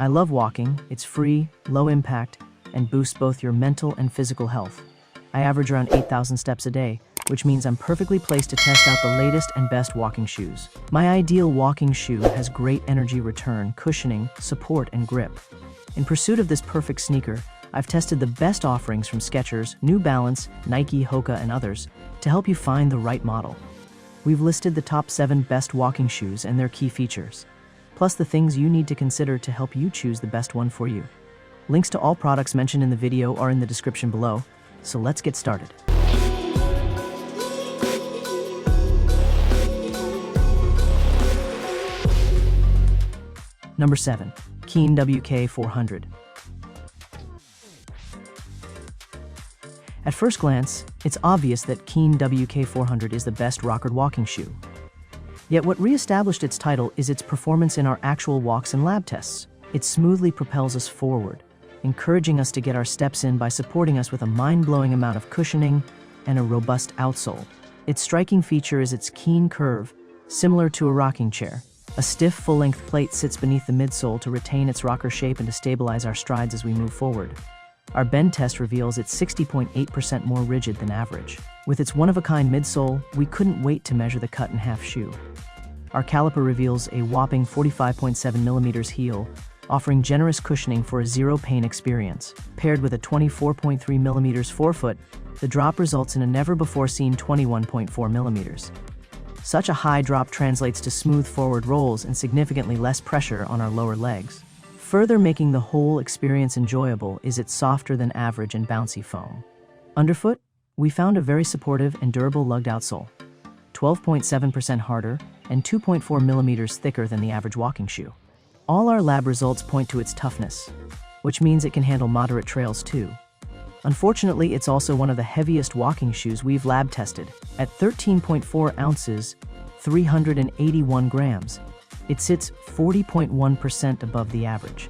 I love walking. It's free, low impact, and boosts both your mental and physical health. I average around 8,000 steps a day, which means I'm perfectly placed to test out the latest and best walking shoes. My ideal walking shoe has great energy return, cushioning, support, and grip. In pursuit of this perfect sneaker, I've tested the best offerings from Skechers, New Balance, Nike, Hoka, and others to help you find the right model. We've listed the top 7 best walking shoes and their key features, plus the things you need to consider to help you choose the best one for you. Links to all products mentioned in the video are in the description below, so let's get started. Number 7. Keen WK400. At first glance, it's obvious that Keen WK400 is the best rockered walking shoe. Yet what re-established its title is its performance in our actual walks and lab tests. It smoothly propels us forward, encouraging us to get our steps in by supporting us with a mind-blowing amount of cushioning and a robust outsole. Its striking feature is its keen curve, similar to a rocking chair. A stiff, full-length plate sits beneath the midsole to retain its rocker shape and to stabilize our strides as we move forward. Our bend test reveals it's 60.8% more rigid than average. With its one-of-a-kind midsole, we couldn't wait to measure the cut-in-half shoe. Our caliper reveals a whopping 45.7mm heel, offering generous cushioning for a zero-pain experience. Paired with a 24.3mm forefoot, the drop results in a never-before-seen 21.4mm. Such a high drop translates to smooth forward rolls and significantly less pressure on our lower legs. Further making the whole experience enjoyable is its softer than average and bouncy foam. Underfoot, we found a very supportive and durable lugged outsole, 12.7% harder and 2.4mm thicker than the average walking shoe. All our lab results point to its toughness, which means it can handle moderate trails too. Unfortunately, it's also one of the heaviest walking shoes we've lab tested. At 13.4 ounces, 381 grams, it sits 40.1% above the average.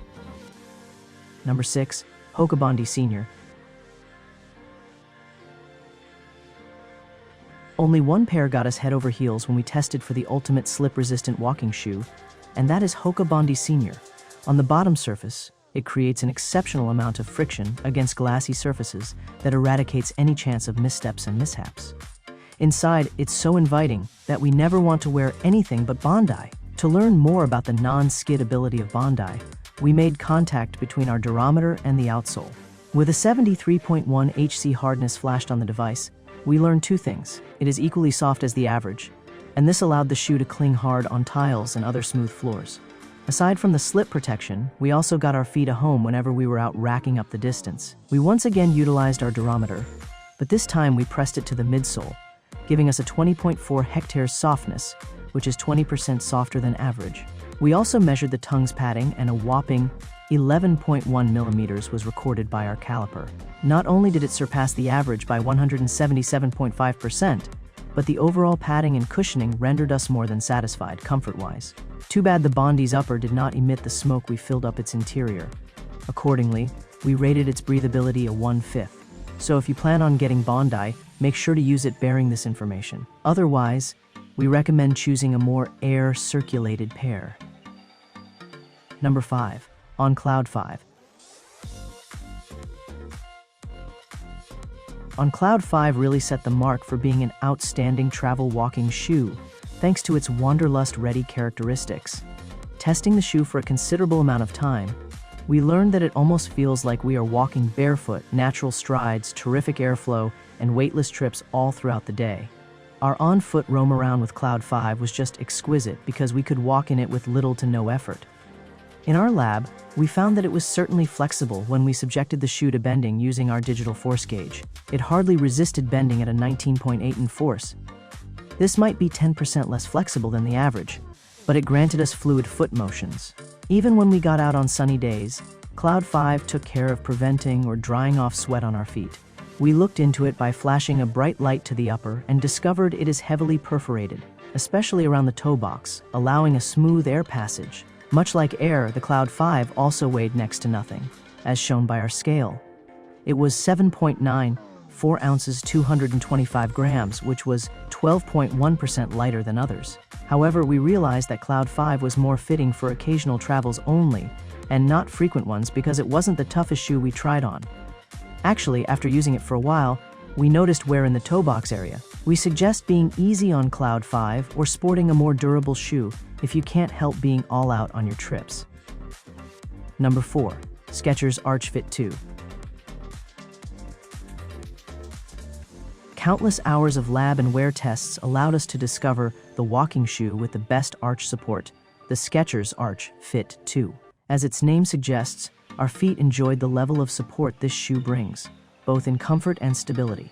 Number 6. Hoka Bondi Senior. Only one pair got us head over heels when we tested for the ultimate slip-resistant walking shoe, and that is Hoka Bondi Senior. On the bottom surface, it creates an exceptional amount of friction against glassy surfaces that eradicates any chance of missteps and mishaps. Inside, it's so inviting that we never want to wear anything but Bondi. To learn more about the non-skid ability of Bondi, we made contact between our durometer and the outsole. With a 73.1 HC hardness flashed on the device, we learned 2 things. It is equally soft as the average, and this allowed the shoe to cling hard on tiles and other smooth floors. Aside from the slip protection, we also got our feet a home whenever we were out racking up the distance. We once again utilized our durometer, but this time we pressed it to the midsole, giving us a 20.4 hectares softness, which is 20% softer than average. We also measured the tongue's padding, and a whopping 11.1mm was recorded by our caliper. Not only did it surpass the average by 177.5%, but the overall padding and cushioning rendered us more than satisfied comfort-wise. Too bad the Bondi's upper did not emit the smoke we filled up its interior. Accordingly, we rated its breathability a 1/5. So if you plan on getting Bondi, make sure to use it bearing this information. Otherwise, we recommend choosing a more air-circulated pair. Number 5. On Cloud 5. On Cloud 5 really set the mark for being an outstanding travel walking shoe, thanks to its wanderlust-ready characteristics. Testing the shoe for a considerable amount of time, we learned that it almost feels like we are walking barefoot, natural strides, terrific airflow, and weightless trips all throughout the day. Our on-foot roam around with Cloud 5 was just exquisite because we could walk in it with little to no effort. In our lab, we found that it was certainly flexible when we subjected the shoe to bending using our digital force gauge. It hardly resisted bending at a 19.8 in force. This might be 10% less flexible than the average, but it granted us fluid foot motions. Even when we got out on sunny days, Cloud 5 took care of preventing or drying off sweat on our feet. We looked into it by flashing a bright light to the upper and discovered it is heavily perforated, especially around the toe box, allowing a smooth air passage. Much like air, the Cloud 5 also weighed next to nothing, as shown by our scale. It was 7.9, 4 ounces 225 grams, which was 12.1% lighter than others. However, we realized that Cloud 5 was more fitting for occasional travels only, and not frequent ones because it wasn't the toughest shoe we tried on. Actually, after using it for a while, we noticed wear in the toe box area. We suggest being easy on Cloud 5 or sporting a more durable shoe if you can't help being all out on your trips. Number 4. Skechers Arch Fit 2. Countless hours of lab and wear tests allowed us to discover the walking shoe with the best arch support, the Skechers Arch Fit 2. As its name suggests, our feet enjoyed the level of support this shoe brings, both in comfort and stability.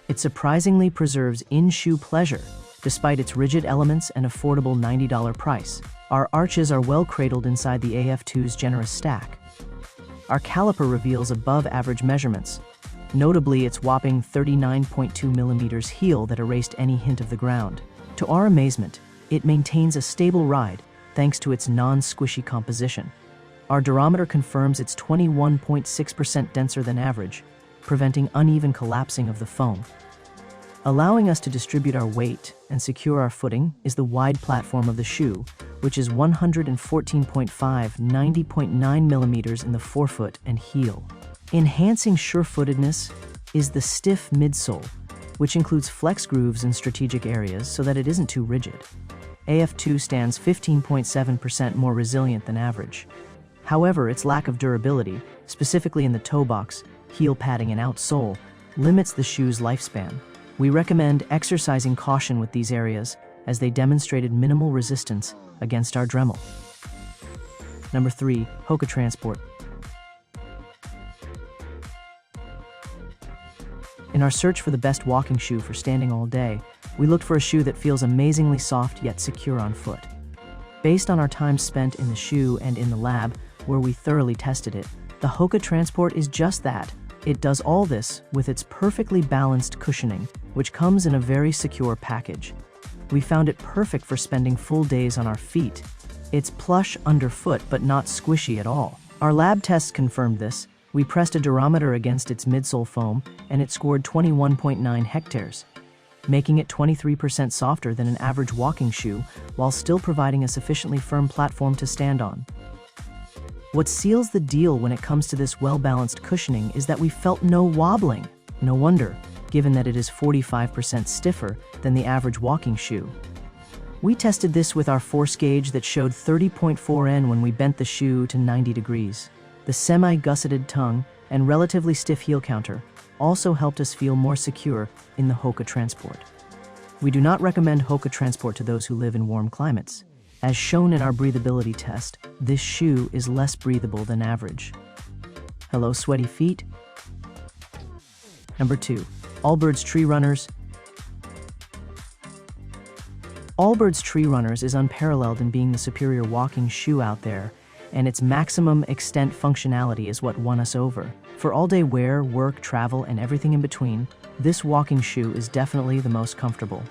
It surprisingly preserves in-shoe pleasure, despite its rigid elements and affordable $90 price. Our arches are well cradled inside the AF2's generous stack. Our caliper reveals above-average measurements, notably its whopping 39.2 millimeters heel that erased any hint of the ground. To our amazement, it maintains a stable ride thanks to its non-squishy composition. Our durometer confirms it's 21.6% denser than average, preventing uneven collapsing of the foam. Allowing us to distribute our weight and secure our footing is the wide platform of the shoe, which is 114.5 90.9 millimeters in the forefoot and heel. Enhancing sure-footedness is the stiff midsole, which includes flex grooves in strategic areas so that it isn't too rigid. AF2 stands 15.7% more resilient than average. However, its lack of durability, specifically in the toe box, heel padding, and outsole, limits the shoe's lifespan. We recommend exercising caution with these areas as they demonstrated minimal resistance against our Dremel. Number 3. Hoka Transport. In our search for the best walking shoe for standing all day, we looked for a shoe that feels amazingly soft yet secure on foot. Based on our time spent in the shoe and in the lab, where we thoroughly tested it, the Hoka Transport is just that. It does all this with its perfectly balanced cushioning, which comes in a very secure package. We found it perfect for spending full days on our feet. It's plush underfoot but not squishy at all. Our lab tests confirmed this. We pressed a durometer against its midsole foam and it scored 21.9 hectares, making it 23% softer than an average walking shoe while still providing a sufficiently firm platform to stand on. What seals the deal when it comes to this well-balanced cushioning is that we felt no wobbling. No wonder, given that it is 45% stiffer than the average walking shoe. We tested this with our force gauge that showed 30.4 N when we bent the shoe to 90 degrees. The semi-gusseted tongue and relatively stiff heel counter also helped us feel more secure in the Hoka Transport. We do not recommend Hoka Transport to those who live in warm climates. As shown in our breathability test, this shoe is less breathable than average. Hello, sweaty feet? Number 2. Allbirds Tree Runners. Allbirds Tree Runners is unparalleled in being the superior walking shoe out there, and its maximum extent functionality is what won us over. For all-day wear, work, travel, and everything in between, this walking shoe is definitely the most comfortable.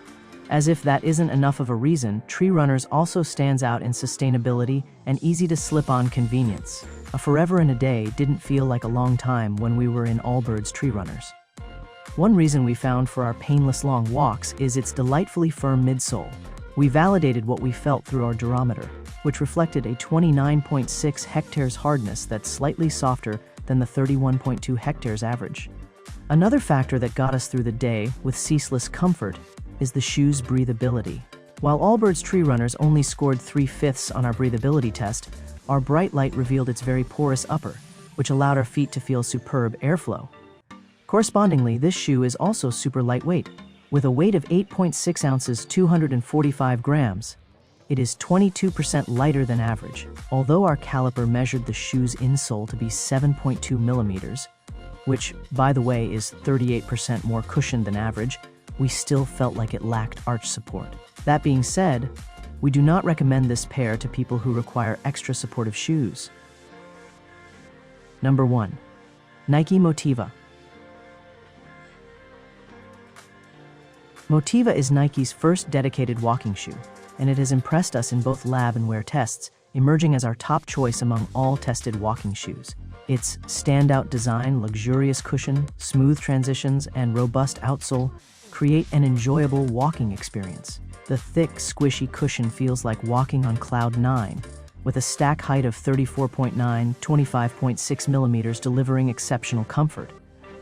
As if that isn't enough of a reason, Tree Runners also stands out in sustainability and easy-to-slip-on convenience. A forever and a day didn't feel like a long time when we were in Allbirds Tree Runners. One reason we found for our painless long walks is its delightfully firm midsole. We validated what we felt through our durometer, which reflected a 29.6 hectares hardness that's slightly softer than the 31.2 hectares average. Another factor that got us through the day with ceaseless comfort is the shoe's breathability. While Allbirds Tree Runners only scored 3/5 on our breathability test, our bright light revealed its very porous upper, which allowed our feet to feel superb airflow. Correspondingly, this shoe is also super lightweight. With a weight of 8.6 ounces, 245 grams, it is 22% lighter than average. Although our caliper measured the shoe's insole to be 7.2 millimeters, which, by the way, is 38% more cushioned than average, we still felt like it lacked arch support. That being said, we do not recommend this pair to people who require extra supportive shoes. Number 1. Nike Motiva. Motiva is Nike's first dedicated walking shoe, and it has impressed us in both lab and wear tests, emerging as our top choice among all tested walking shoes. Its standout design, luxurious cushion, smooth transitions, and robust outsole create an enjoyable walking experience. The thick, squishy cushion feels like walking on cloud 9, with a stack height of 34.9, 25.6 millimeters, delivering exceptional comfort.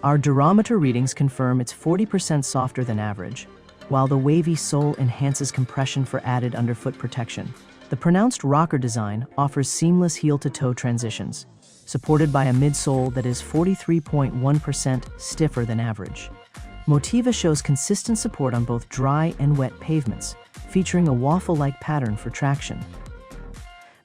Our durometer readings confirm it's 40% softer than average, while the wavy sole enhances compression for added underfoot protection. The pronounced rocker design offers seamless heel-to-toe transitions, supported by a midsole that is 43.1% stiffer than average. Motiva shows consistent support on both dry and wet pavements, featuring a waffle-like pattern for traction.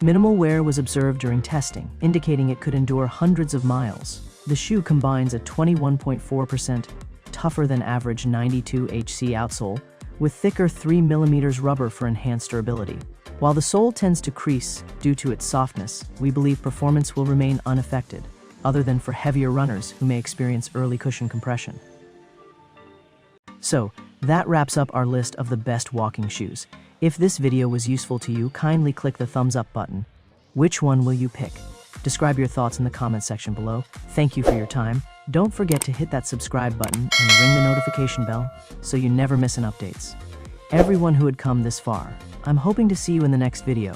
Minimal wear was observed during testing, indicating it could endure hundreds of miles. The shoe combines a 21.4% tougher than average 92HC outsole with thicker 3mm rubber for enhanced durability. While the sole tends to crease due to its softness, we believe performance will remain unaffected, other than for heavier runners who may experience early cushion compression. So, that wraps up our list of the best walking shoes. If this video was useful to you, kindly click the thumbs up button. Which one will you pick? Describe your thoughts in the comment section below. Thank you for your time. Don't forget to hit that subscribe button and ring the notification bell so you never miss an updates. Everyone who had come this far, I'm hoping to see you in the next video.